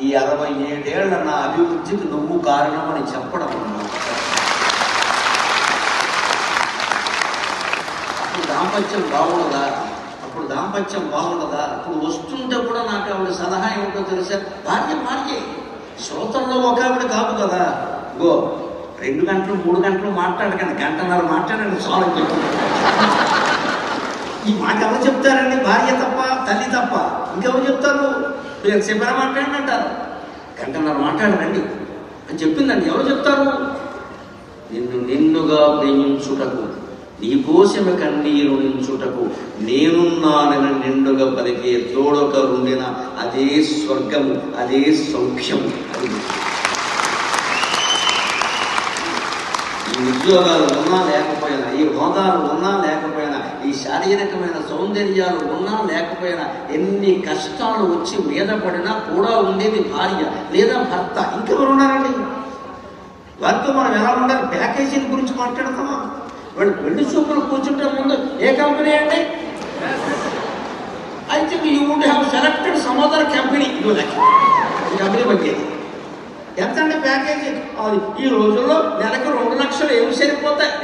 ఈ 67 ఏళ్ల నా అభివృద్ధికి నువ్వు కారణం అని చెప్పడం అన్నమాట. అప్పుడు దాంపత్యం బాగుండదా? అప్పుడు వస్తుంటే కూడా నాకు ఆవిడ సలహా ఏమిటో తెలుసా? భార్య శ్రోతంలో ఒక ఆవిడ కాదు కదా. గో 2 గంటలు 3 గంటలు మాట్లాడకండి, గంటన్నర మాట్లాడండి చాలు చెప్తుంది. ఈ మాట ఎవరు చెప్తారండి? భార్య తప్ప, తల్లి తప్ప ఇంకెవరు చెప్తారు? మీరు చెప్పారా మాట్లాడండి అంటారు. గంటన్నర మాట్లాడరండి అని చెప్పిందండి. ఎవరు చెప్తారు? నిన్నుగా ప్రేమించుటకు, నీకోసమ కన్నీరు నించుటకు నేనున్నానని నిండుగా పలికే తోడొకరుండిన అదే స్వర్గము, అదే సౌఖ్యం. అది ఈ ఉద్యోగాలు ఉన్నా లేకపోయినా, ఈ హోదాలు ఉన్నా లేకపోయినా, ఈ శారీరకమైన సౌందర్యాలు ఉన్నా లేకపోయినా, ఎన్ని కష్టాలు వచ్చి మీద పడినా కూడా ఉండేది భార్య లేదా భర్త. ఇంకెవరు ఉన్నారండి? వారితో మనం ఎలా ఉండాలి? ప్యాకేజీల గురించి మాట్లాడతామా? వాళ్ళు పెళ్లి చూపులు కూర్చుంటే ముందు ఏ కంపెనీ అండి? I think you would have selected some other company. ఈ కంపెనీ ಬಗ್ಗೆ ఎంత అండి ప్యాకేజీ? ఈ రోజుల్లో నెలకు 2 లక్షలు ఏమి సరిపోతాయి?